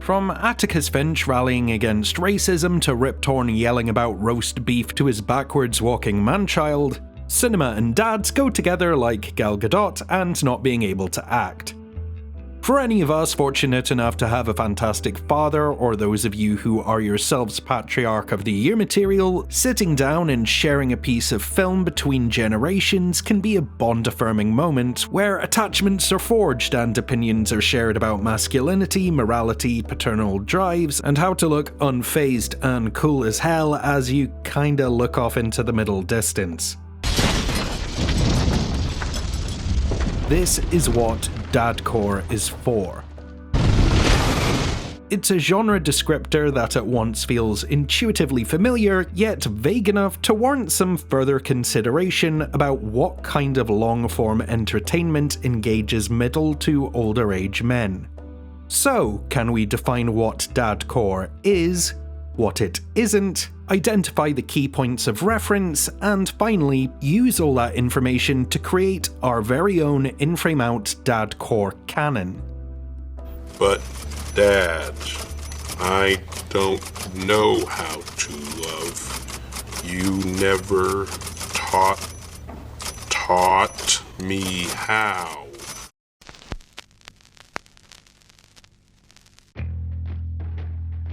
From Atticus Finch rallying against racism to Rip Torn yelling about roast beef to his backwards walking man-child, cinema and dads go together like Gal Gadot and not being able to act. For any of us fortunate enough to have a fantastic father, or those of you who are yourselves Patriarch of the Year material, sitting down and sharing a piece of film between generations can be a bond-affirming moment where attachments are forged and opinions are shared about masculinity, morality, paternal drives, and how to look unfazed and cool as hell as you kinda look off into the middle distance. This is what Dadcore is for. It's a genre descriptor that at once feels intuitively familiar, yet vague enough to warrant some further consideration about what kind of long-form entertainment engages middle to older age men. So, can we define what Dadcore is, what it isn't, identify the key points of reference, and finally, use all that information to create our very own in-frame-out Dadcore Canon. But, Dad, I don't know how to love. You never taught me how.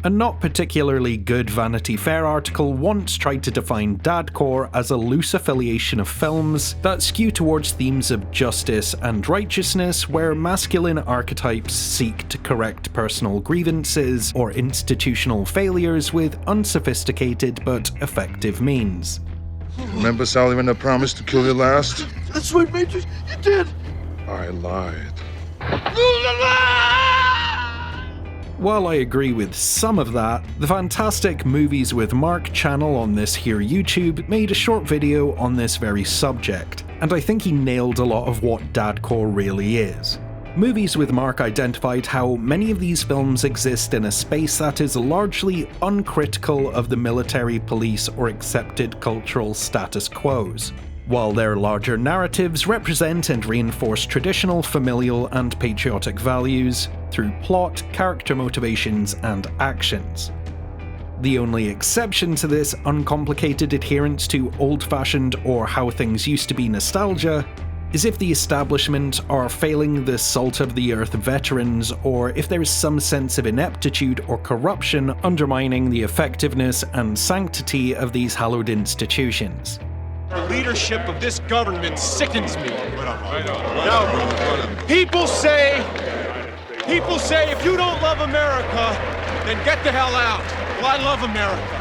A not particularly good Vanity Fair article once tried to define Dadcore as a loose affiliation of films that skew towards themes of justice and righteousness, where masculine archetypes seek to correct personal grievances or institutional failures with unsophisticated but effective means. Remember Sally when I promised to kill you last? That's right, Major. You did. I lied. While I agree with some of that, the fantastic Movies with Mark channel on this here YouTube made a short video on this very subject, and I think he nailed a lot of what Dadcore really is. Movies with Mark identified how many of these films exist in a space that is largely uncritical of the military, police, or accepted cultural status quos, while their larger narratives represent and reinforce traditional, familial, and patriotic values through plot, character motivations, and actions. The only exception to this uncomplicated adherence to old-fashioned or how things used to be nostalgia is if the establishment are failing the salt-of-the-earth veterans, or if there is some sense of ineptitude or corruption undermining the effectiveness and sanctity of these hallowed institutions. The leadership of this government sickens me. Now, people say if you don't love America, then get the hell out. Well, I love America.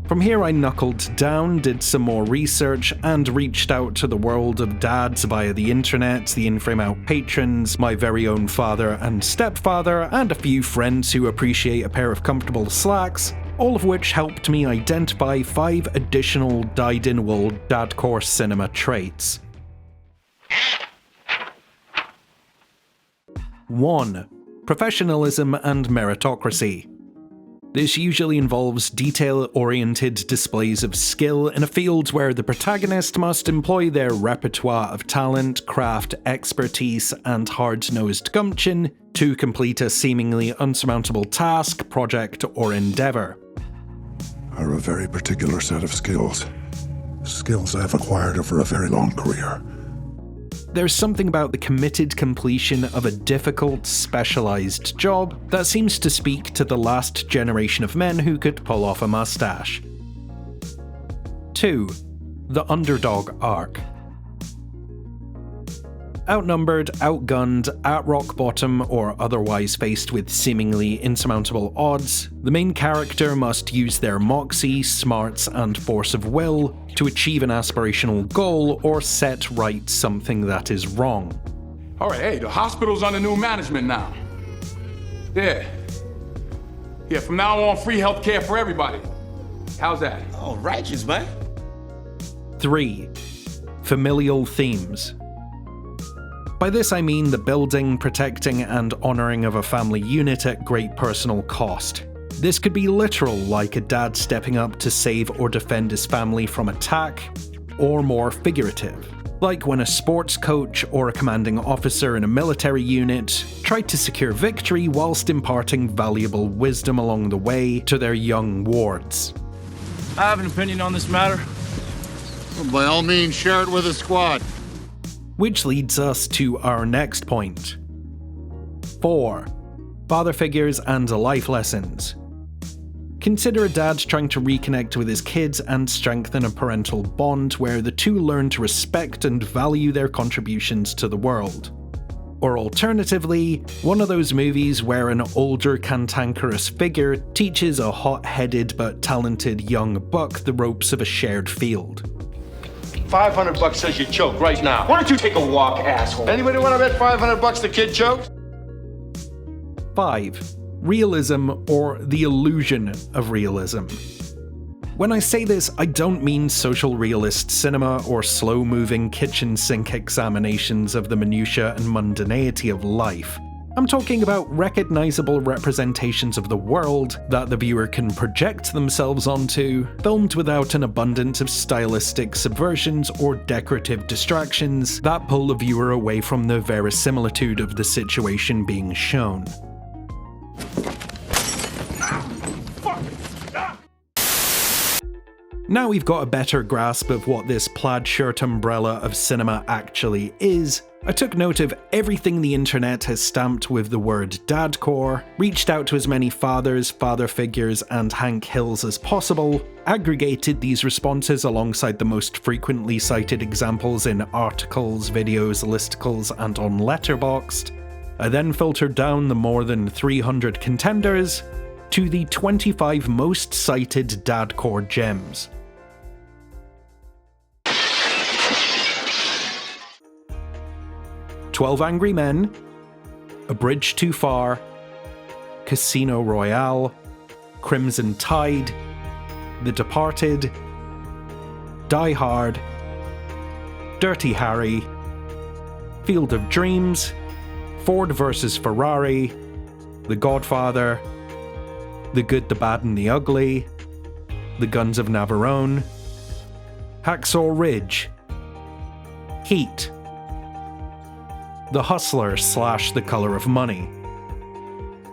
From here I knuckled down, did some more research, and reached out to the world of dads via the internet, the in-frame-out patrons, my very own father and stepfather, and a few friends who appreciate a pair of comfortable slacks, all of which helped me identify 5 additional dyed-in-wool Dadcore cinema traits. 1. Professionalism and meritocracy. This usually involves detail-oriented displays of skill in a field where the protagonist must employ their repertoire of talent, craft, expertise, and hard-nosed gumption to complete a seemingly unsurmountable task, project, or endeavor. I have a very particular set of skills. Skills I have acquired over a very long career. There's something about the committed completion of a difficult, specialized job that seems to speak to the last generation of men who could pull off a mustache. 2. The underdog arc. Outnumbered, outgunned, at rock bottom, or otherwise faced with seemingly insurmountable odds, the main character must use their moxie, smarts, and force of will to achieve an aspirational goal or set right something that is wrong. All right, hey, the hospital's under new management now. Yeah, from now on, free healthcare for everybody. How's that? Oh, righteous, man. 3. Familial themes. By this I mean the building, protecting, and honouring of a family unit at great personal cost. This could be literal, like a dad stepping up to save or defend his family from attack, or more figurative, like when a sports coach or a commanding officer in a military unit tried to secure victory whilst imparting valuable wisdom along the way to their young wards. I have an opinion on this matter. Well, by all means, share it with the squad. Which leads us to our next point. 4. Father figures and life lessons. Consider a dad trying to reconnect with his kids and strengthen a parental bond where the two learn to respect and value their contributions to the world. Or alternatively, one of those movies where an older cantankerous figure teaches a hot-headed but talented young buck the ropes of a shared field. $500 says you choke right now. Why don't you take a walk, asshole? Anybody want to bet $500 the kid chokes? 5. Realism, or the illusion of realism. When I say this, I don't mean social realist cinema or slow-moving kitchen sink examinations of the minutiae and mundanity of life. I'm talking about recognizable representations of the world that the viewer can project themselves onto, filmed without an abundance of stylistic subversions or decorative distractions that pull the viewer away from the verisimilitude of the situation being shown. Now we've got a better grasp of what this plaid shirt umbrella of cinema actually is, I took note of everything the internet has stamped with the word dadcore, reached out to as many fathers, father figures, and Hank Hills as possible, aggregated these responses alongside the most frequently cited examples in articles, videos, listicles, and on Letterboxd. I then filtered down the more than 300 contenders to the 25 most cited dadcore gems. "12 Angry Men", "A Bridge Too Far", "Casino Royale", "Crimson Tide", "The Departed", "Die Hard", "Dirty Harry", "Field of Dreams", "Ford vs. Ferrari", "The Godfather", "The Good, the Bad and the Ugly", "The Guns of Navarone", "Hacksaw Ridge", "Heat", "The Hustler / The Color of Money",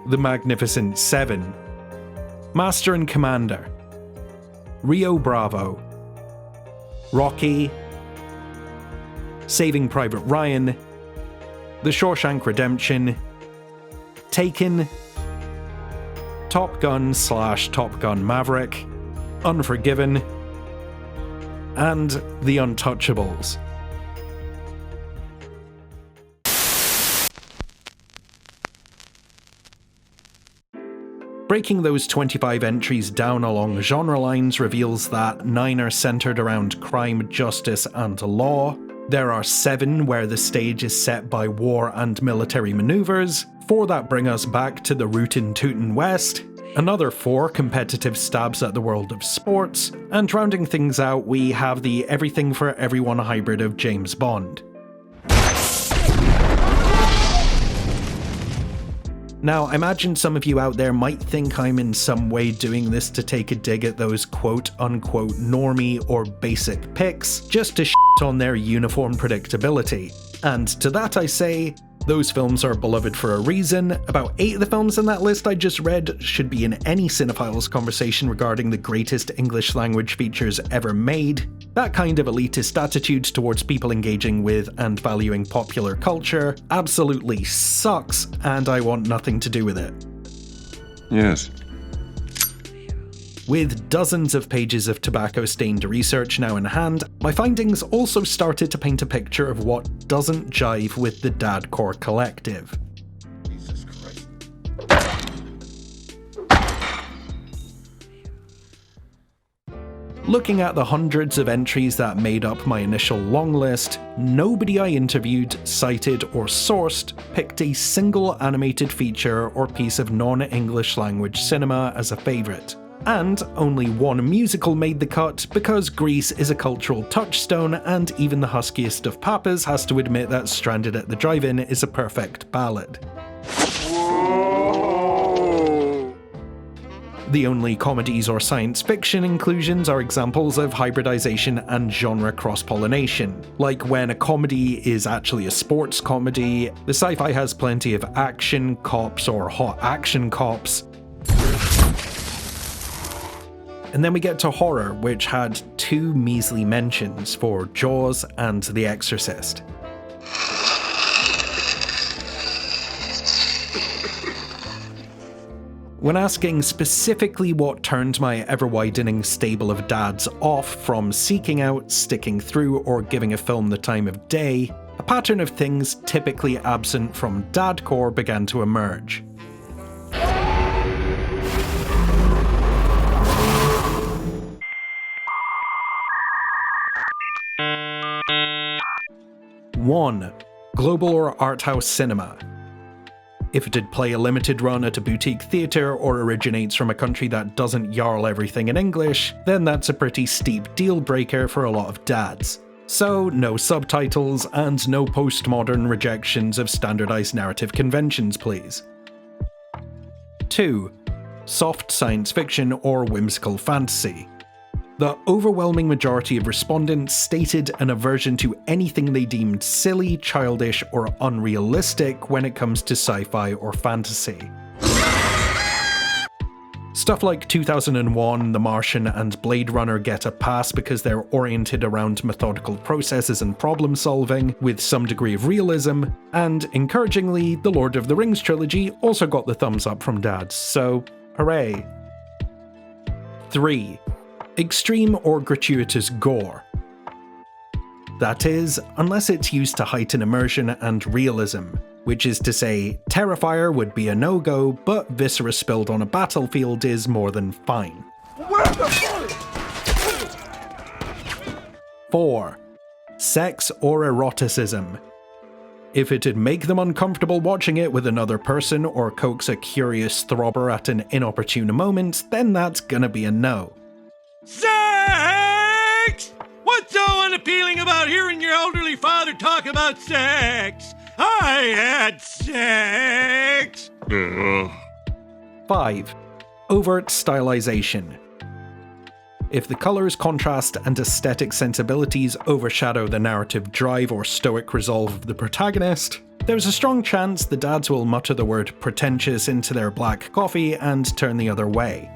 "The Magnificent Seven", "Master and Commander", "Rio Bravo", "Rocky", "Saving Private Ryan", "The Shawshank Redemption", "Taken", "Top Gun / Top Gun Maverick", "Unforgiven", and "The Untouchables". Breaking those 25 entries down along genre lines reveals that 9 are centered around crime, justice, and law. There are 7 where the stage is set by war and military maneuvers, 4 that bring us back to the rootin' tootin' West, another 4 competitive stabs at the world of sports, and rounding things out we have the everything for everyone hybrid of James Bond. Now, I imagine some of you out there might think I'm in some way doing this to take a dig at those quote-unquote normie or basic picks, just to shit on their uniform predictability. And to that I say, those films are beloved for a reason. About 8 of the films in that list I just read should be in any cinephile's conversation regarding the greatest English language features ever made. That kind of elitist attitude towards people engaging with and valuing popular culture absolutely sucks, and I want nothing to do with it. Yes. With dozens of pages of tobacco-stained research now in hand, my findings also started to paint a picture of what doesn't jive with the Dadcore collective. Jesus Christ. Looking at the hundreds of entries that made up my initial long list, nobody I interviewed, cited, or sourced picked a single animated feature or piece of non-English language cinema as a favourite. And only one musical made the cut because Grease is a cultural touchstone, and even the huskiest of papas has to admit that Stranded at the Drive-In is a perfect ballad. The only comedies or science fiction inclusions are examples of hybridization and genre cross-pollination, like when a comedy is actually a sports comedy. The sci-fi has plenty of action cops or hot action cops. And then we get to horror, which had 2 measly mentions for Jaws and The Exorcist. When asking specifically what turned my ever-widening stable of dads off from seeking out, sticking through, or giving a film the time of day, a pattern of things typically absent from dadcore began to emerge. One, global or art house cinema. If it did play a limited run at a boutique theatre or originates from a country that doesn't yarl everything in English, then that's a pretty steep deal breaker for a lot of dads. So, no subtitles and no postmodern rejections of standardized narrative conventions, please. 2. Soft science fiction or whimsical fantasy. The overwhelming majority of respondents stated an aversion to anything they deemed silly, childish, or unrealistic when it comes to sci-fi or fantasy. Stuff like 2001, The Martian, and Blade Runner get a pass because they're oriented around methodical processes and problem solving, with some degree of realism, and encouragingly, the Lord of the Rings trilogy also got the thumbs up from dads, so hooray. 3. Extreme or gratuitous gore. That is, unless it's used to heighten immersion and realism, which is to say, Terrifier would be a no-go, but viscera spilled on a battlefield is more than fine. 4. Sex or eroticism. If it'd make them uncomfortable watching it with another person or coax a curious throbber at an inopportune moment, then that's gonna be a no. Sex! What's so unappealing about hearing your elderly father talk about sex? I had sex! 5. Overt stylization. If the colours, contrast, and aesthetic sensibilities overshadow the narrative drive or stoic resolve of the protagonist, there's a strong chance the dads will mutter the word pretentious into their black coffee and turn the other way.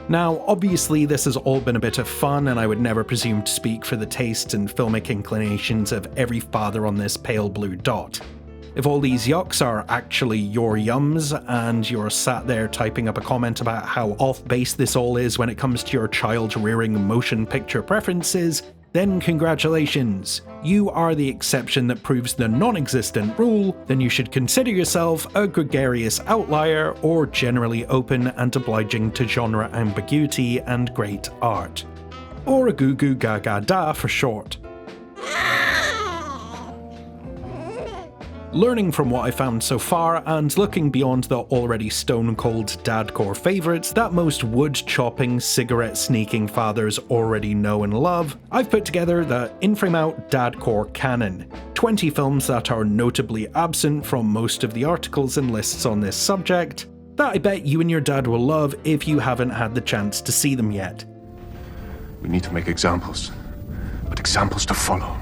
Now, obviously this has all been a bit of fun, and I would never presume to speak for the tastes and filmic inclinations of every father on this pale blue dot. If all these yucks are actually your yums, and you're sat there typing up a comment about how off-base this all is when it comes to your child-rearing motion picture preferences, then congratulations. You are the exception that proves the non-existent rule, then you should consider yourself a gregarious outlier or generally open and obliging to genre ambiguity and great art. Or a goo goo gaga da for short. Learning from what I found so far, and looking beyond the already stone-cold dadcore favourites that most wood-chopping, cigarette-sneaking fathers already know and love, I've put together the In-Frame Out Dadcore Canon, 20 films that are notably absent from most of the articles and lists on this subject, that I bet you and your dad will love if you haven't had the chance to see them yet. We need to make examples, but examples to follow.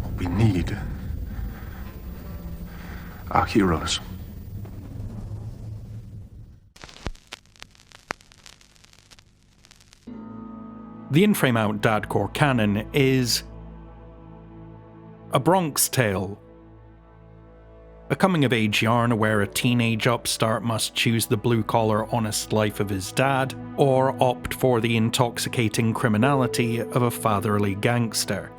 What we need are heroes. The In-Frame Out Dadcore Canon is A Bronx Tale. A coming-of-age yarn where a teenage upstart must choose the blue-collar honest life of his dad, or opt for the intoxicating criminality of a fatherly gangster.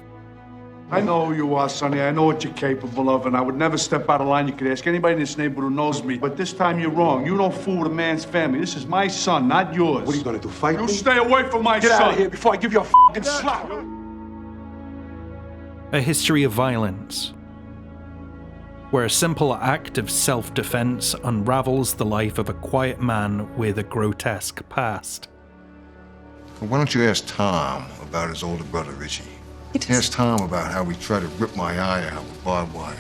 I know who you are, Sonny. I know what you're capable of, and I would never step out of line. You could ask anybody in this neighborhood who knows me. But this time you're wrong. You don't fool with a man's family. This is my son, not yours. What are you gonna do, fight me? You stay away from my son. Get out of here before I give you a fucking slap. A history of violence, where a simple act of self-defense unravels the life of a quiet man with a grotesque past. Well, why don't you ask Tom about his older brother, Richie? Ask Tom about how he tried to rip my eye out with barbed wire.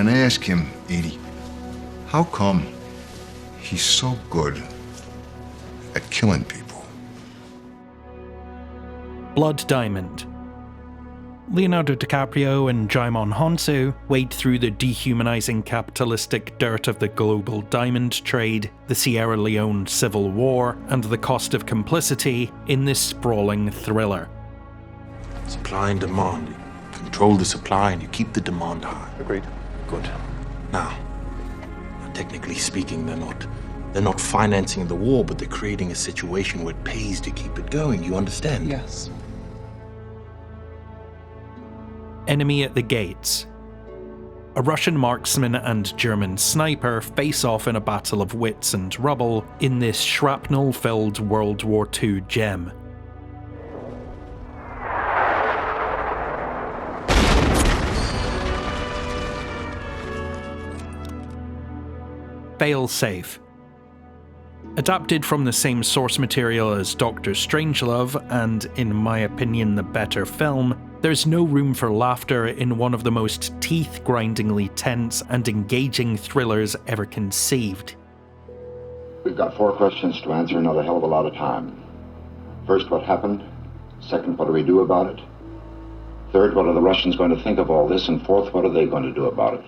and ask him, Edie, how come he's so good at killing people? Blood Diamond. Leonardo DiCaprio and Djimon Hounsou wade through the dehumanizing capitalistic dirt of the global diamond trade, the Sierra Leone Civil War, and the cost of complicity in this sprawling thriller. Supply and demand. You control the supply and you keep the demand high. Agreed. Good. Now, technically speaking, they're not financing the war, but they're creating a situation where it pays to keep it going. You understand? Yes. Enemy at the Gates. A Russian marksman and German sniper face off in a battle of wits and rubble in this shrapnel-filled World War II gem. Failsafe. Adapted from the same source material as Dr. Strangelove, and in my opinion the better film, there's no room for laughter in one of the most teeth-grindingly tense and engaging thrillers ever conceived. We've got 4 questions to answer, not a hell of a lot of time. First, what happened? Second, what do we do about it? Third, what are the Russians going to think of all this? And fourth, what are they going to do about it?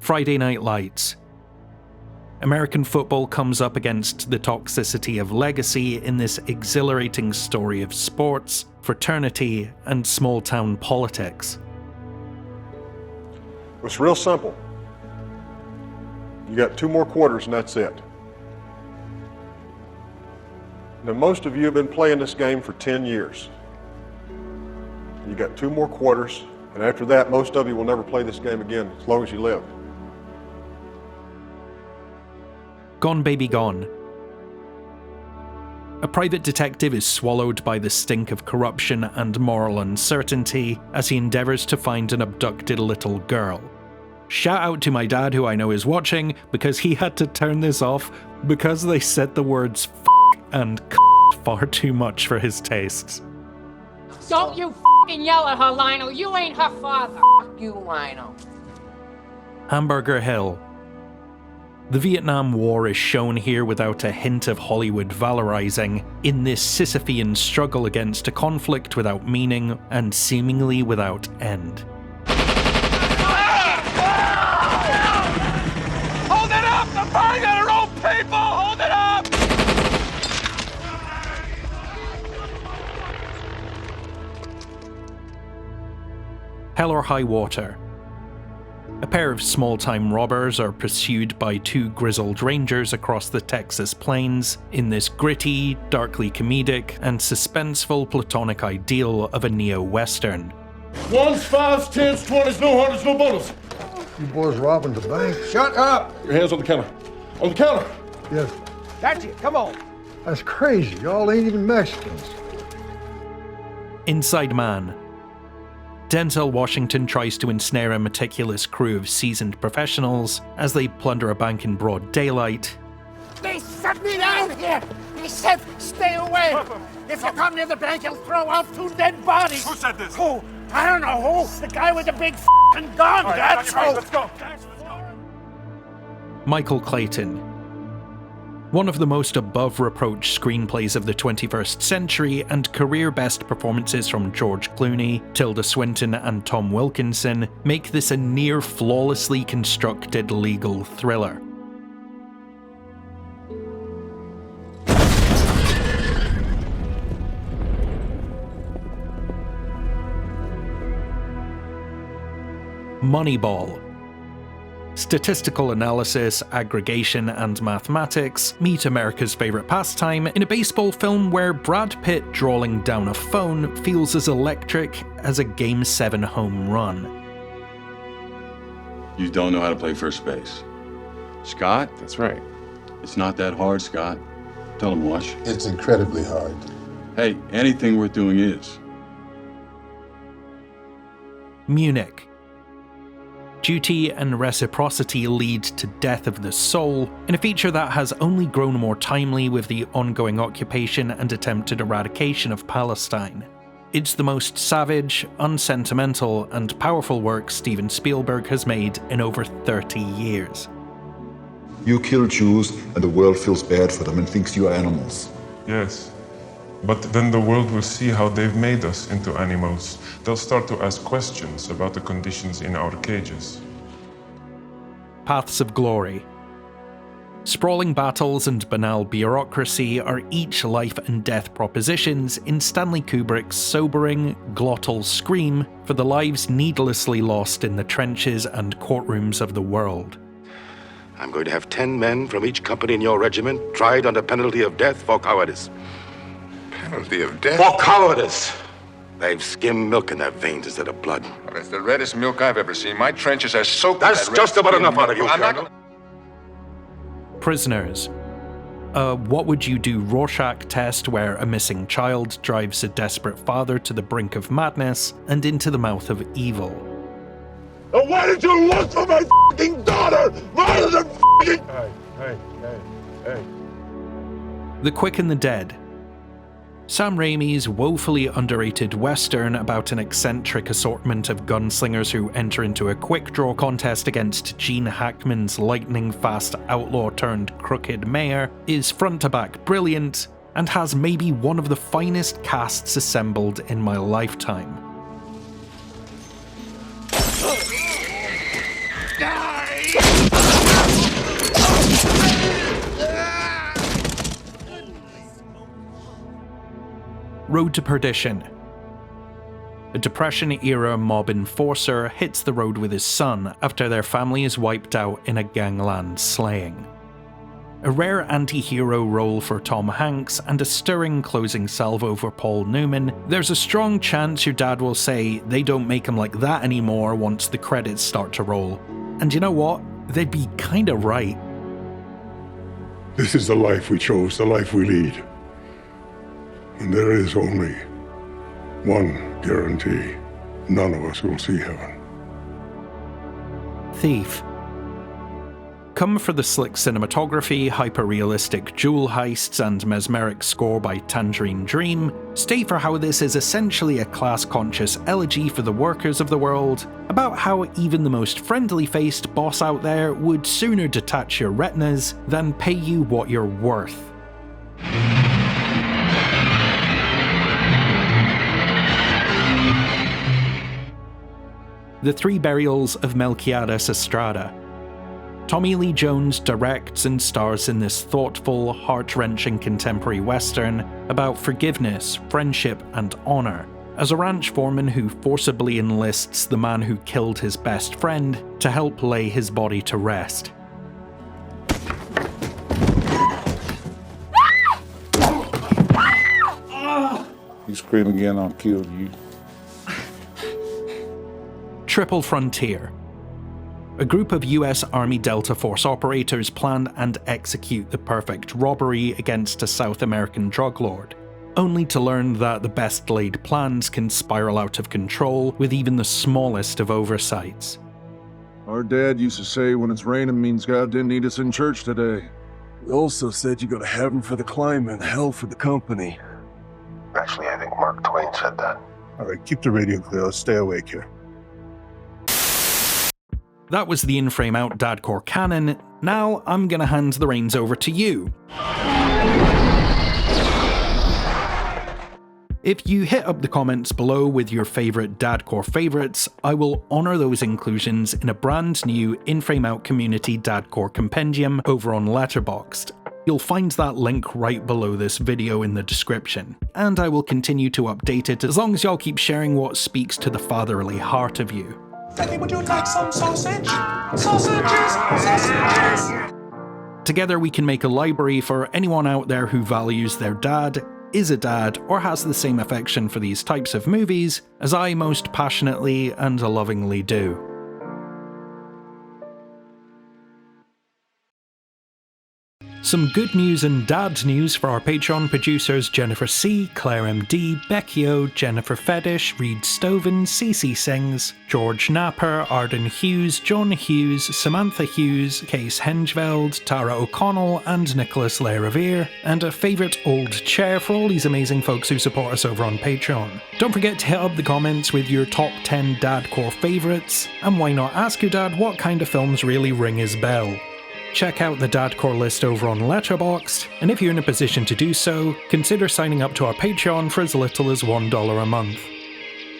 Friday Night Lights. American football comes up against the toxicity of legacy in this exhilarating story of sports, fraternity, and small-town politics. It's real simple. You got 2 more quarters and that's it. Now, most of you have been playing this game for 10 years. You got 2 more quarters, and after that, most of you will never play this game again as long as you live. Gone Baby Gone. A private detective is swallowed by the stink of corruption and moral uncertainty as he endeavours to find an abducted little girl. Shout out to my dad, who I know is watching, because he had to turn this off because they said the words f*** and c*** far too much for his tastes. Don't you f***ing yell at her, Lionel. You ain't her father. F*** you, Lionel. Hamburger Hill. The Vietnam War is shown here without a hint of Hollywood valorizing, in this Sisyphean struggle against a conflict without meaning and seemingly without end. Hold it up! They're firing at our own people! Hold it up! Hell or High Water. A pair of small-time robbers are pursued by 2 grizzled rangers across the Texas plains in this gritty, darkly comedic, and suspenseful platonic ideal of a neo-western. 1s, 5s, 10s, 20s, no hundreds, no bundles. You boys robbing the bank? Shut up! Your hands on the counter. On the counter! Yes. That's it, come on. That's crazy. Y'all ain't even Mexicans. Inside Man. Denzel Washington tries to ensnare a meticulous crew of seasoned professionals as they plunder a bank in broad daylight. They shut me down here. They said stay away. If you come near the bank, you'll throw out 2 dead bodies. Who said this? Who? I don't know who. The guy with the big f***ing gun. All right, That's who. let's go. Michael Clayton. One of the most above-reproach screenplays of the 21st century, and career-best performances from George Clooney, Tilda Swinton, and Tom Wilkinson make this a near-flawlessly constructed legal thriller. Moneyball. Statistical analysis, aggregation, and mathematics meet America's favourite pastime in a baseball film where Brad Pitt drawling down a phone feels as electric as a Game 7 home run. You don't know how to play first base. Scott? That's right. It's not that hard, Scott. Tell him, Wash. It's incredibly hard. Hey, anything worth doing is. Munich. Duty and reciprocity lead to death of the soul, in a feature that has only grown more timely with the ongoing occupation and attempted eradication of Palestine. It's the most savage, unsentimental, and powerful work Steven Spielberg has made in over 30 years. You kill Jews, and the world feels bad for them and thinks you are animals. Yes. But then the world will see how they've made us into animals. They'll start to ask questions about the conditions in our cages. Paths of Glory. Sprawling battles and banal bureaucracy are each life and death propositions in Stanley Kubrick's sobering, glottal scream for the lives needlessly lost in the trenches and courtrooms of the world. I'm going to have 10 men from each company in your regiment tried under penalty of death for cowardice. Penalty of death? For cowardice! They've skimmed milk in their veins instead of blood. Well, it's the reddest milk I've ever seen. My trenches are soaked. That's just about enough out of you, Colonel. Prisoners. A what would you do Rorschach test where a missing child drives a desperate father to the brink of madness and into the mouth of evil. Why did you look for my f***ing daughter rather than f***ing... Hey. The Quick and the Dead. Sam Raimi's woefully underrated western about an eccentric assortment of gunslingers who enter into a quick draw contest against Gene Hackman's lightning-fast outlaw-turned-crooked mayor is front-to-back brilliant and has maybe one of the finest casts assembled in my lifetime. Road to Perdition. A Depression-era mob enforcer hits the road with his son after their family is wiped out in a gangland slaying. A rare anti-hero role for Tom Hanks and a stirring closing salvo for Paul Newman, there's a strong chance your dad will say they don't make him like that anymore once the credits start to roll. And you know what? They'd be kinda right. This is the life we chose, the life we lead. And there is only one guarantee. None of us will see heaven. Thief. Come for the slick cinematography, hyper-realistic jewel heists, and mesmeric score by Tangerine Dream. Stay for how this is essentially a class-conscious elegy for the workers of the world, about how even the most friendly-faced boss out there would sooner detach your retinas than pay you what you're worth. The Three Burials of Melquiades Estrada. Tommy Lee Jones directs and stars in this thoughtful, heart-wrenching contemporary western about forgiveness, friendship, and honor, as a ranch foreman who forcibly enlists the man who killed his best friend to help lay his body to rest. You scream again, I'll kill you. Triple Frontier. A group of US Army Delta Force operators plan and execute the perfect robbery against a South American drug lord, only to learn that the best laid plans can spiral out of control with even the smallest of oversights. Our dad used to say when it's raining means God didn't need us in church today. He also said you go to heaven for the climb and hell for the company. Actually, I think Mark Twain said that. All right, keep the radio clear. Let's stay awake here. That was the In-Frame Out Dadcore Canon. Now I'm gonna hand the reins over to you. If you hit up the comments below with your favourite Dadcore favourites, I will honour those inclusions in a brand new In-Frame Out Community Dadcore Compendium over on Letterboxd. You'll find that link right below this video in the description, and I will continue to update it as long as y'all keep sharing what speaks to the fatherly heart of you. Daddy, would you like some sausage? Sausages! Together we can make a library for anyone out there who values their dad, is a dad, or has the same affection for these types of movies as I most passionately and lovingly do. Some good news and dad news for our Patreon producers Jennifer C, Claire MD, Becky O, Jennifer Fetish, Reed Stoven, CC Sings, George Napper, Arden Hughes, John Hughes, Samantha Hughes, Case Hengeveld, Tara O'Connell, and Nicholas Lerevere, and a favourite old chair for all these amazing folks who support us over on Patreon. Don't forget to hit up the comments with your top 10 Dadcore favourites, and why not ask your dad what kind of films really ring his bell. Check out the Dadcore list over on Letterboxd, and if you're in a position to do so, consider signing up to our Patreon for as little as $1 a month.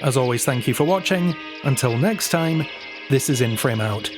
As always, thank you for watching. Until next time, this is In Frame Out.